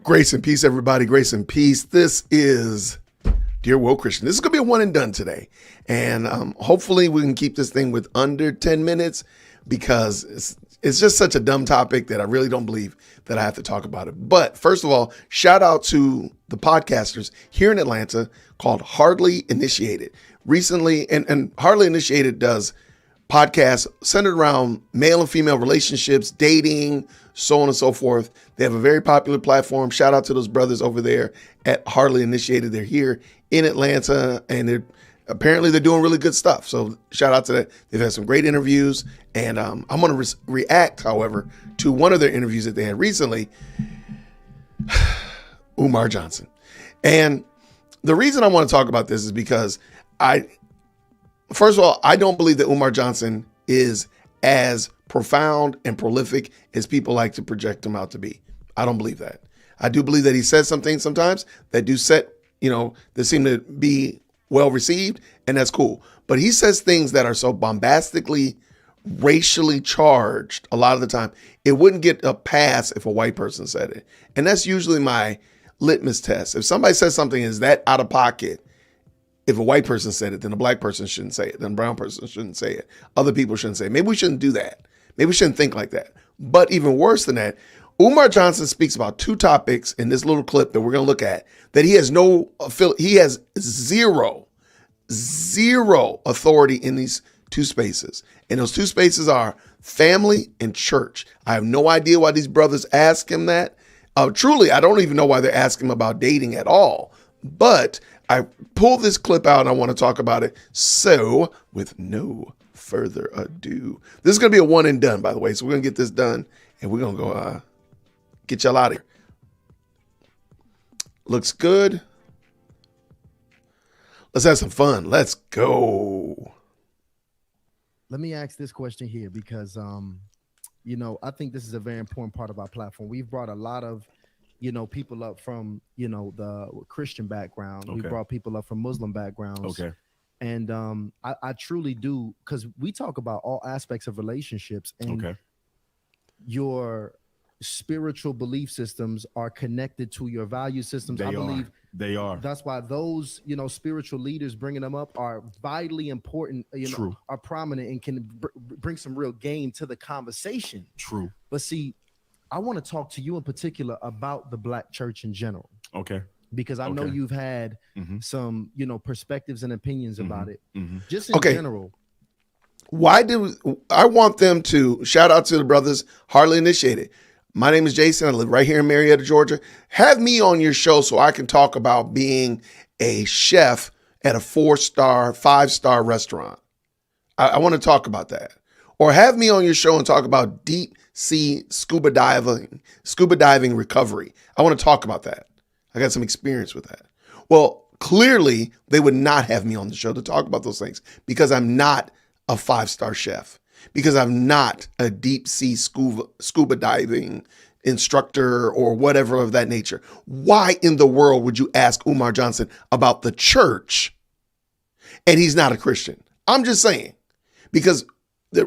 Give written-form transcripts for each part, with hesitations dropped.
Grace and peace, everybody. Grace and peace. This is Dear Woke Christian. This is going to be a one and done today. And hopefully we can keep this thing with under 10 minutes because it's just such a dumb topic that I really don't believe that I have to talk about it. But first of all, shout out to the podcasters here in Atlanta called Hardly Initiated. Recently, and Hardly Initiated does podcasts centered around male and female relationships, dating, so on and so forth. They have a very popular platform. Shout out to those brothers over there at Hardly Initiated. They're here in Atlanta, and they're doing really good stuff. So shout out to that. They've had some great interviews, and I'm going to react, however, to one of their interviews that they had recently, Umar Johnson. And the reason I want to talk about this is because first of all, I don't believe that Umar Johnson is as profound and prolific as people like to project him out to be. I don't believe that. I do believe that he says some things sometimes that do that seem to be well received, and that's cool. But he says things that are so bombastically racially charged a lot of the time, it wouldn't get a pass if a white person said it. And that's usually my litmus test. If somebody says something is that out of pocket, if a white person said it, then a black person shouldn't say it. Then a brown person shouldn't say it. Other people shouldn't say it. Maybe we shouldn't do that. Maybe we shouldn't think like that. But even worse than that, Umar Johnson speaks about two topics in this little clip that we're going to look at that he has zero authority in these two spaces. And those two spaces are family and church. I have no idea why these brothers ask him that. Truly, I don't even know why they're asking him about dating at all. But I pulled this clip out and I want to talk about it. So with no further ado, this is going to be a one and done, by the way. So we're going to get this done and we're going to go get y'all out of here. Looks good. Let's have some fun. Let's go. Let me ask this question here because, I think this is a very important part of our platform. We've brought a lot of people up from, the Christian background. Okay. We brought people up from Muslim backgrounds. Okay. And I truly do, because we talk about all aspects of relationships, and your spiritual belief systems are connected to your value systems. I believe they are. That's why those, spiritual leaders, bringing them up, are vitally important, are prominent and can bring some real game to the conversation. True. But see, I want to talk to you in particular about the Black church in general. Okay. Because I know you've had some, perspectives and opinions about it. Just in general. Why do I want them to shout out to the brothers Hardly Initiated? My name is Jason. I live right here in Marietta, Georgia. Have me on your show so I can talk about being a chef at a 4-star, 5-star restaurant. I want to talk about that. Or have me on your show and talk about deep sea scuba diving recovery. I want to talk about that. I got some experience with that. Well, clearly they would not have me on the show to talk about those things because I'm not a 5-star chef, because I'm not a deep sea scuba diving instructor or whatever of that nature. Why in the world would you ask Umar Johnson about the church and he's not a Christian? I'm just saying, because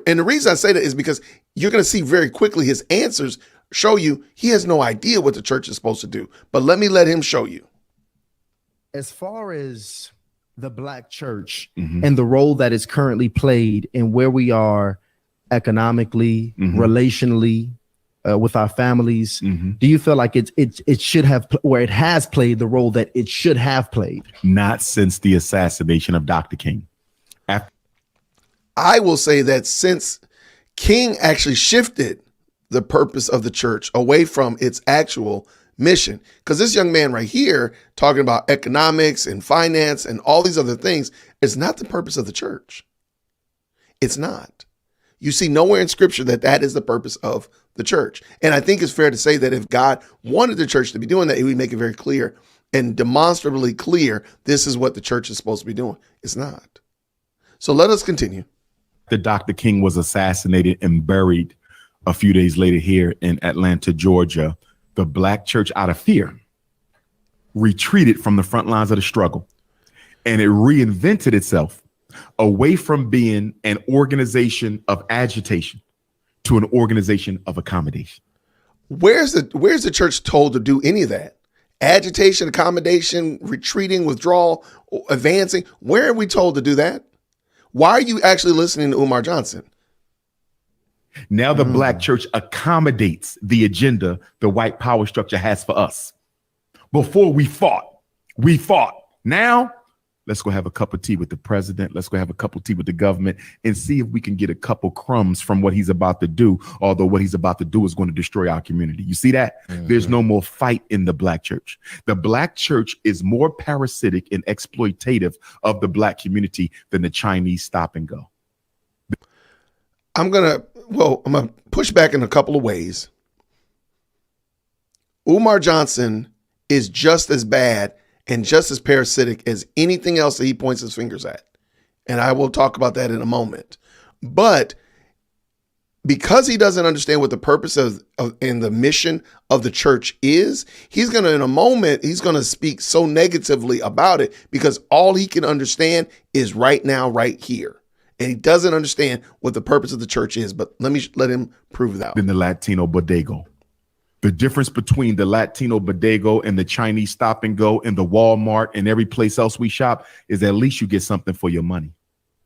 and the reason I say that is because you're going to see very quickly his answers show you he has no idea what the church is supposed to do. But let him show you. As far as the Black church and the role that is currently played in where we are economically, relationally, with our families, do you feel like it should have, or it has played the role that it should have played? Not since the assassination of Dr. King. I will say that since King actually shifted the purpose of the church away from its actual mission, because this young man right here talking about economics and finance and all these other things is not the purpose of the church. It's not. You see nowhere in scripture that is the purpose of the church. And I think it's fair to say that if God wanted the church to be doing that, he would make it very clear and demonstrably clear this is what the church is supposed to be doing. It's not. So let us continue. Dr. King was assassinated and buried a few days later here in Atlanta, Georgia. The Black church, out of fear, retreated from the front lines of the struggle, and it reinvented itself away from being an organization of agitation to an organization of accommodation. Where's the church told to do any of that? Agitation, accommodation, retreating, withdrawal, advancing. Where are we told to do that? Why are you actually listening to Umar Johnson? Now the black church accommodates the agenda the white power structure has for us. Before we fought. Now, let's go have a cup of tea with the president. Let's go have a cup of tea with the government and see if we can get a couple crumbs from what he's about to do. Although what he's about to do is going to destroy our community. You see that? Mm-hmm. There's no more fight in the black church. The black church is more parasitic and exploitative of the black community than the Chinese stop and go. I'm going to push back in a couple of ways. Umar Johnson is just as bad and just as parasitic as anything else that he points his fingers at. And I will talk about that in a moment. But because he doesn't understand what the purpose of and the mission of the church is, he's going to, in a moment, he's going to speak so negatively about it because all he can understand is right now, right here. And he doesn't understand what the purpose of the church is, but let him prove that. In the Latino bodega. The difference between the Latino bodega and the Chinese stop and go and the Walmart and every place else we shop is at least you get something for your money.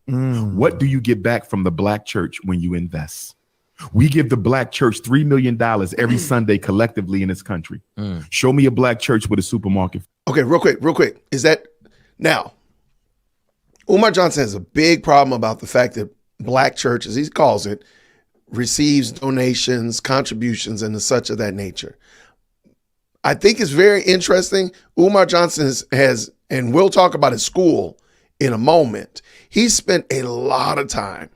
What do you get back from the black church when you invest? We give the black church $3 million every Sunday collectively in this country. Show me a black church with a supermarket. Okay, real quick. Is that now? Umar Johnson has a big problem about the fact that black church, as he calls it, receives donations, contributions, and such of that nature. I think it's very interesting. Umar Johnson has, and we'll talk about his school in a moment. He spent a lot of time,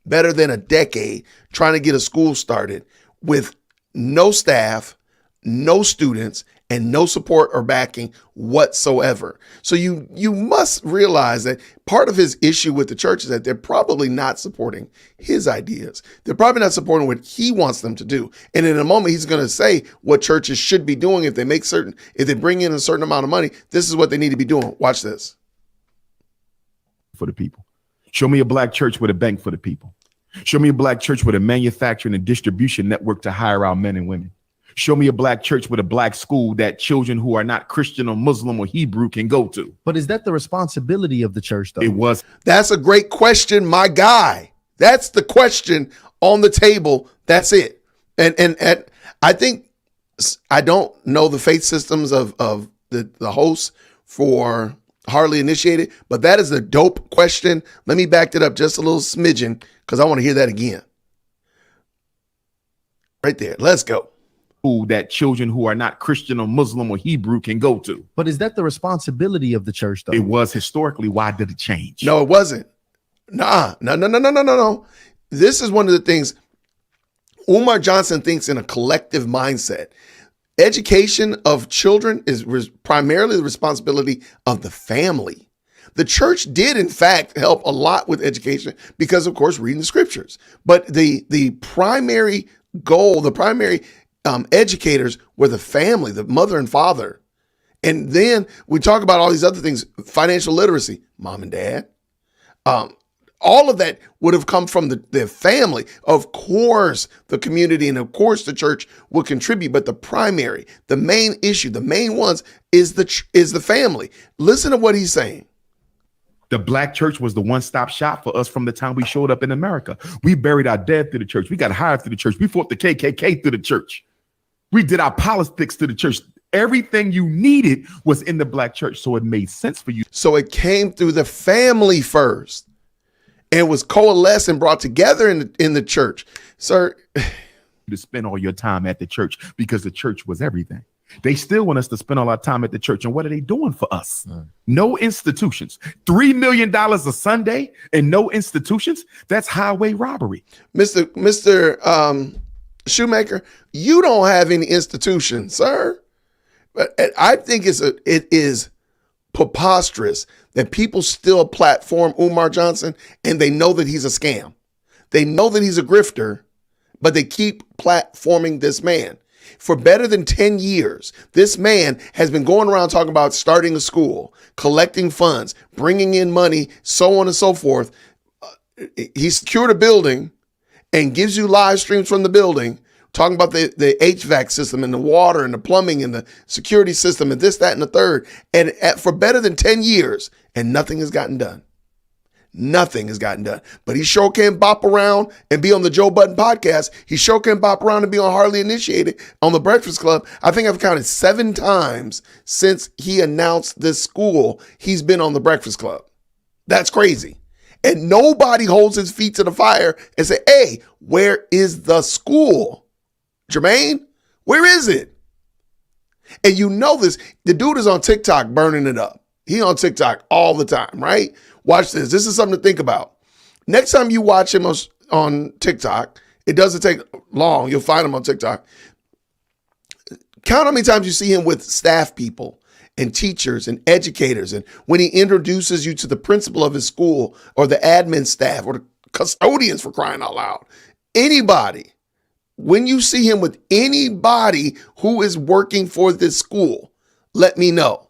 better than a decade, trying to get a school started with no staff, no students, and no support or backing whatsoever. So you must realize that part of his issue with the church is that they're probably not supporting his ideas. They're probably not supporting what he wants them to do. And in a moment, he's going to say what churches should be doing if they bring in a certain amount of money, this is what they need to be doing. Watch this. For the people. Show me a black church with a bank for the people. Show me a black church with a manufacturing and distribution network to hire our men and women. Show me a black church with a black school that children who are not Christian or Muslim or Hebrew can go to. But is that the responsibility of the church, though? It was. That's a great question, my guy. That's the question on the table. That's it. And I think, I don't know the faith systems of the hosts for Hardly Initiated, but that is a dope question. Let me back it up just a little smidgen because I want to hear that again. Right there. Let's go. That children who are not Christian or Muslim or Hebrew can go to. But is that the responsibility of the church, though? It was historically. Why did it change? No, it wasn't. No. This is one of the things. Umar Johnson thinks in a collective mindset. Education of children is primarily the responsibility of the family. The church did, in fact, help a lot with education because, of course, reading the scriptures. But the primary goal, the primary educators were the family, the mother and father. And then we talk about all these other things, financial literacy, mom and dad. All of that would have come from the family. Of course, the community and of course the church will contribute, but the primary, the main issue, the main ones is the family. Listen to what he's saying. The black church was the one-stop shop for us from the time we showed up in America. We buried our dead through the church. We got hired through the church. We fought the KKK through the church. We did our politics through the church. Everything you needed was in the black church. So it made sense for you. So it came through the family first and was coalesced and brought together in the church. Sir, to spend all your time at the church because the church was everything. They still want us to spend all our time at the church. And what are they doing for us? No institutions. $3 million a Sunday and no institutions. That's highway robbery. Mr. Shoemaker, you don't have any institution, sir. But I think it is preposterous that people still platform Umar Johnson and they know that he's a scam. They know that he's a grifter, but they keep platforming this man. For better than 10 years, this man has been going around talking about starting a school, collecting funds, bringing in money, so on and so forth. He secured a building and gives you live streams from the building talking about the HVAC system and the water and the plumbing and the security system and this, that, and the third, and for better than 10 years, and nothing has gotten done. Nothing has gotten done. But he sure can bop around and be on the Joe Budden podcast. He sure can bop around and be on Hardly Initiated on the Breakfast Club. I think I've counted 7 times since he announced this school, he's been on the Breakfast Club. That's crazy. And nobody holds his feet to the fire and say, hey, where is the school? Jermaine, where is it? And you know this, the dude is on TikTok burning it up. He on TikTok all the time, right? Watch this. This is something to think about. Next time you watch him on TikTok, it doesn't take long. You'll find him on TikTok. Count how many times you see him with staff people and teachers and educators. And when he introduces you to the principal of his school or the admin staff or the custodians, for crying out loud, anybody, when you see him with anybody who is working for this school, let me know.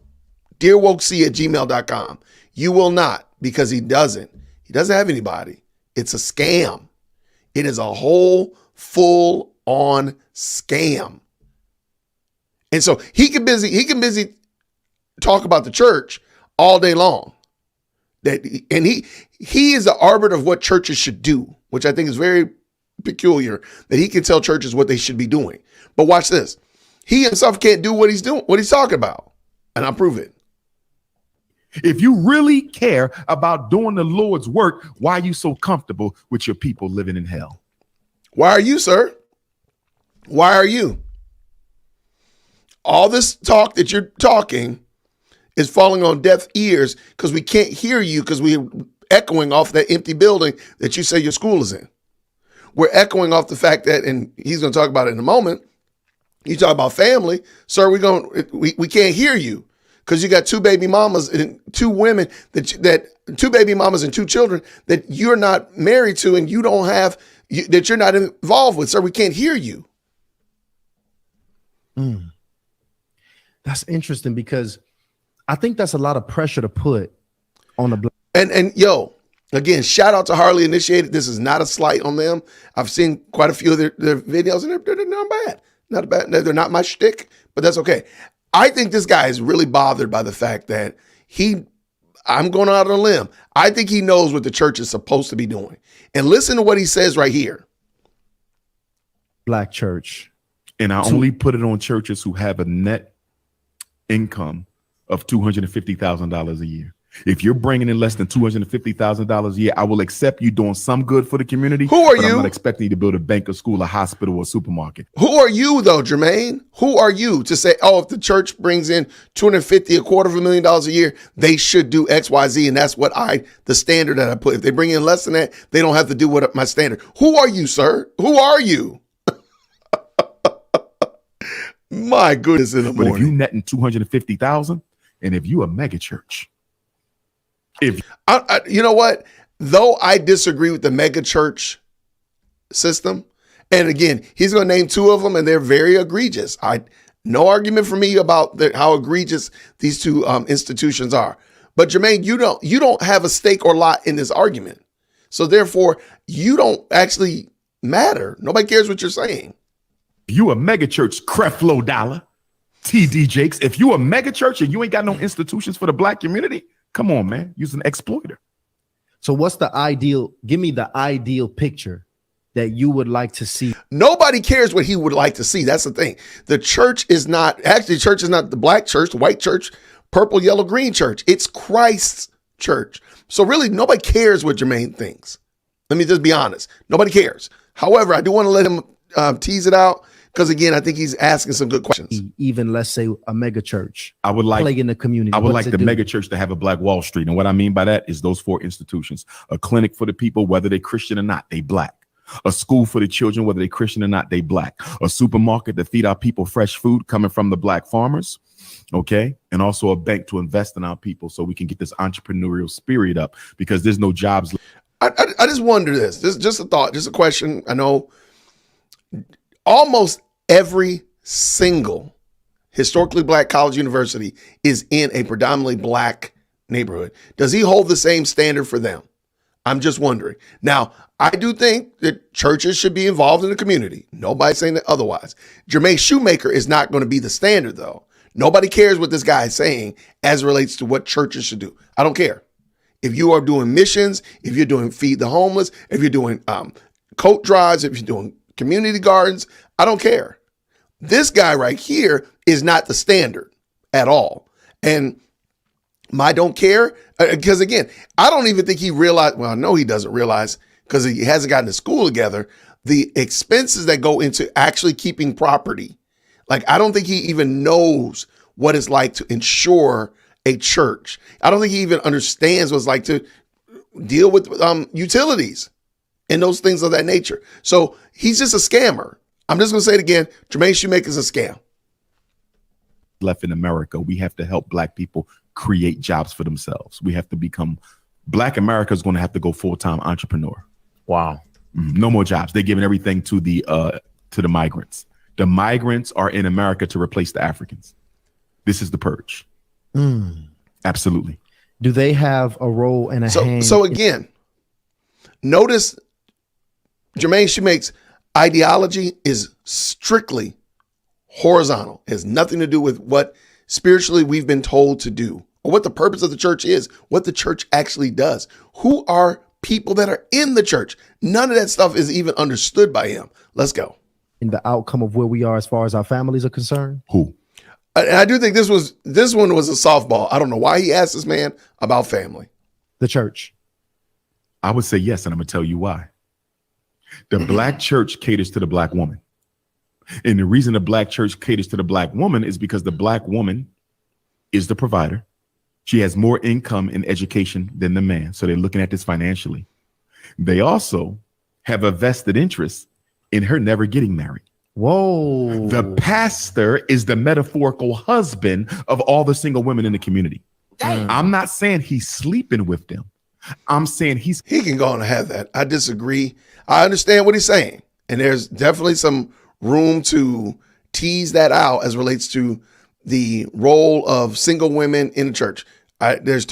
DearWokeC@gmail.com. You will not, because he doesn't. He doesn't have anybody. It's a scam. It is a whole full-on scam. And so he can busy talk about the church all day long. And he is the arbiter of what churches should do, which I think is very peculiar, that he can tell churches what they should be doing. But watch this. He himself can't do what he's doing, what he's talking about. And I'll prove it. If you really care about doing the Lord's work, why are you so comfortable with your people living in hell? Why are you, sir? Why are you? All this talk that you're talking is falling on deaf ears because we can't hear you, because we're echoing off that empty building that you say your school is in. We're echoing off the fact that, and he's going to talk about it in a moment, you talk about family, sir, we can't hear you because you got 2 baby mamas and 2 women that 2 baby mamas and 2 children that you're not married to and you don't have, that you're not involved with, sir. We can't hear you. That's interesting, because I think that's a lot of pressure to put on the black. And yo, again, shout out to Hardly Initiated. This is not a slight on them. I've seen quite a few of their videos, and they're not bad. Not bad. They're not my shtick, but that's okay. I think this guy is really bothered by the fact that I'm going out on a limb. I think he knows what the church is supposed to be doing. And listen to what he says right here. Black church. And I only put it on churches who have a net income of $250,000 a year. If you're bringing in less than $250,000 a year, I will accept you doing some good for the community. Who are you? I'm not expecting you to build a bank, a school, a hospital, or a supermarket. Who are you, though, Jermaine? Who are you to say, oh, if the church brings in $250,000 a year, they should do X, Y, Z, and that's what the standard that I put. If they bring in less than that, they don't have to do what my standard. Who are you, sir? Who are you? My goodness, in the morning. But if you netting 250,000, and if you a mega church, you know what? Though I disagree with the mega church system, and again, he's going to name 2 of them, and they're very egregious. No argument for me about how egregious these 2 institutions are. But Jermaine, you don't have a stake or lot in this argument, so therefore you don't actually matter. Nobody cares what you're saying. If you a mega church, Creflo Dollar, TD Jakes, if you a mega church and you ain't got no institutions for the black community, come on, man. You're an exploiter. So what's the ideal? Give me the ideal picture that you would like to see. Nobody cares what he would like to see. That's the thing. The church is not the black church, the white church, purple, yellow, green church. It's Christ's church. So really, nobody cares what Jermaine thinks. Let me just be honest. Nobody cares. However, I do want to let him tease it out, because again, I think he's asking some good questions. Even let's say a mega church. I would like in the community. I would like the mega church to have a Black Wall Street. And what I mean by that is those 4 institutions: a clinic for the people, whether they're Christian or not, they black; a school for the children, whether they're Christian or not, they black; a supermarket to feed our people fresh food coming from the black farmers. Okay. And also a bank to invest in our people so we can get this entrepreneurial spirit up, because there's no jobs. I just wonder this is just a thought, just a question. I know almost every single historically black college university is in a predominantly black neighborhood. Does he hold the same standard for them? I'm just wondering. Now, I do think that churches should be involved in the community. Nobody's saying that otherwise. Jermaine Shoemaker is not going to be the standard, though. Nobody cares what this guy is saying as it relates to what churches should do. I don't care. If you are doing missions, if you're doing feed the homeless, if you're doing coat drives, if you're doing community gardens, I don't care. This guy right here is not the standard at all. And my don't care, because again, I don't even think he realized, well, I know he doesn't realize because he hasn't gotten to school together, the expenses that go into actually keeping property. Like, I don't think he even knows what it's like to insure a church. I don't think he even understands what it's like to deal with utilities and those things of that nature. So he's just a scammer. I'm just going to say it again. Jermaine Shoemaker is a scam. Left in America, we have to help Black people create jobs for themselves. We have to become, Black America is going to have to go full-time entrepreneur. Wow. No more jobs. They're giving everything to the migrants. The migrants are in America to replace the Africans. This is the purge. Absolutely. Do they have a role and a hand? So again, notice Jermaine Shoemaker's ideology is strictly horizontal. It has nothing to do with what spiritually we've been told to do or what the purpose of the church is, what the church actually does. Who are people that are in the church? None of that stuff is even understood by him. Let's go. In the outcome of where we are as far as our families are concerned? Who? I do think this one was a softball. I don't know why he asked this man about family. The church. I would say yes, and I'm going to tell you why. The Black church caters to the Black woman. And the reason the Black church caters to the Black woman is because the Black woman is the provider. She has more income and education than the man. So they're looking at this financially. They also have a vested interest in her never getting married. Whoa. The pastor is the metaphorical husband of all the single women in the community. I'm not saying he's sleeping with them. I'm saying he can go on and have that. I disagree. I understand what he's saying. And there's definitely some room to tease that out as relates to the role of single women in the church. There's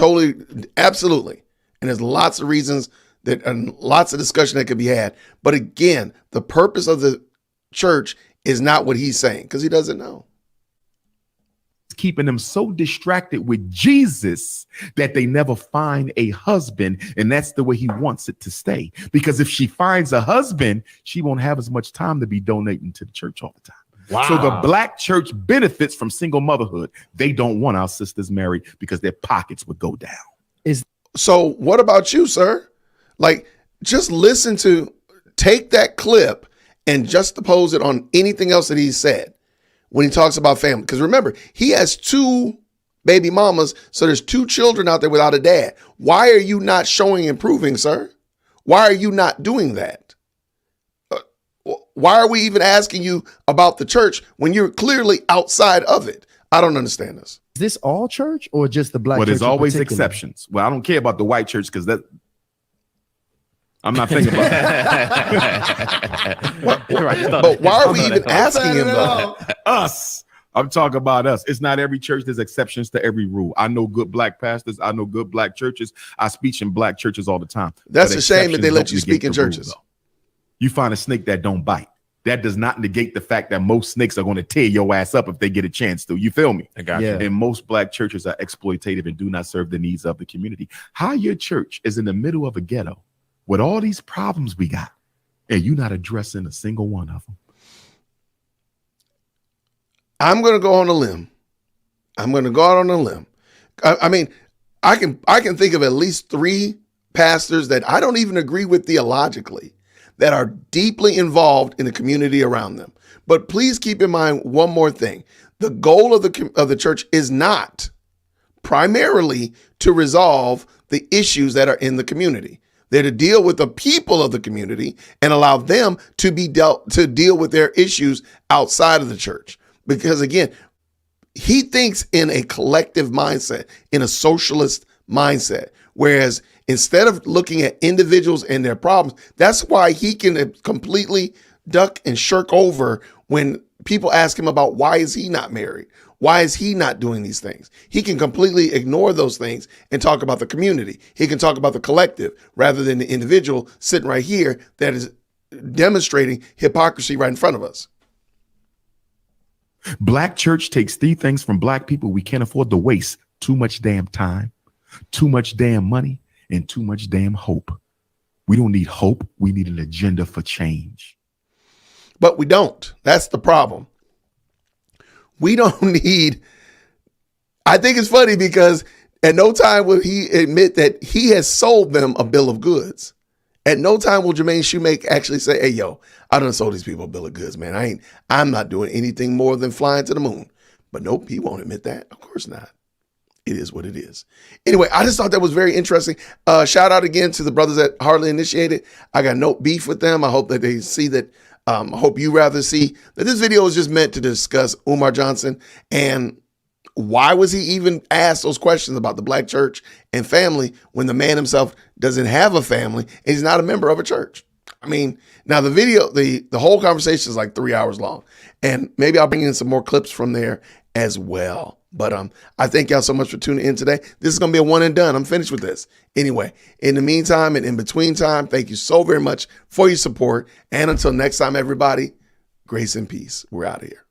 absolutely. And there's lots of reasons and lots of discussion that could be had. But again, the purpose of the church is not what he's saying because he doesn't know. Keeping them so distracted with Jesus that they never find a husband. And that's the way he wants it to stay. Because if she finds a husband, she won't have as much time to be donating to the church all the time. Wow. So the Black church benefits from single motherhood. They don't want our sisters married because their pockets would go down. So what about you, sir? Like, just take that clip and juxtapose it on anything else that he said when he talks about family. Because remember, he has 2 baby mamas, so there's 2 children out there without a dad. Why are you not showing improving, sir? Why are you not doing that? Why are we even asking you about the church when you're clearly outside of it? I don't understand this. Is this all church or just the Black church? Well, there's always exceptions. Well, I don't care about the white church because I'm not thinking about that. But why are we even asking him though? Us. I'm talking about us. It's not every church. There's exceptions to every rule. I know good Black pastors. I know good Black churches. I speak in Black churches all the time. That's a shame that they let you speak in churches. You find a snake that don't bite. That does not negate the fact that most snakes are going to tear your ass up if they get a chance to. You feel me? I got you. And most Black churches are exploitative and do not serve the needs of the community. How your church is in the middle of a ghetto with all these problems we got, and you're not addressing a single one of them. I'm going to go on a limb. I'm going to go out on a limb. I mean, I can think of at least 3 pastors that I don't even agree with theologically that are deeply involved in the community around them. But please keep in mind one more thing. The goal of the church is not primarily to resolve the issues that are in the community. They're to deal with the people of the community and allow them to deal with their issues outside of the church. Because again, he thinks in a collective mindset, in a socialist mindset, whereas instead of looking at individuals and their problems, that's why he can completely duck and shirk over when people ask him about why is he not married? Why is he not doing these things? He can completely ignore those things and talk about the community. He can talk about the collective rather than the individual sitting right here that is demonstrating hypocrisy right in front of us. Black church takes 3 things from black people we can't afford to waste: too much damn time, too much damn money, and too much damn hope. We don't need hope. We need an agenda for change. But we don't. That's the problem. We don't need. I think it's funny because at no time will he admit that he has sold them a bill of goods. At no time will Jermaine Shoemake actually say, hey, yo, I done sold these people a bill of goods, man. I'm not doing anything more than flying to the moon. But nope, he won't admit that. Of course not. It is what it is. Anyway, I just thought that was very interesting. Shout out again to the brothers at Hardly Initiated. I got no beef with them. I hope that they see that. I hope you rather see that this video is just meant to discuss Umar Johnson and why was he even asked those questions about the black church and family when the man himself doesn't have a family and he's not a member of a church. I mean, now the video, the whole conversation is like 3 hours long, and maybe I'll bring in some more clips from there as well. But I thank y'all so much for tuning in today. This is going to be a one and done. I'm finished with this. Anyway, in the meantime and in between time, thank you so very much for your support. And until next time, everybody, grace and peace. We're out of here.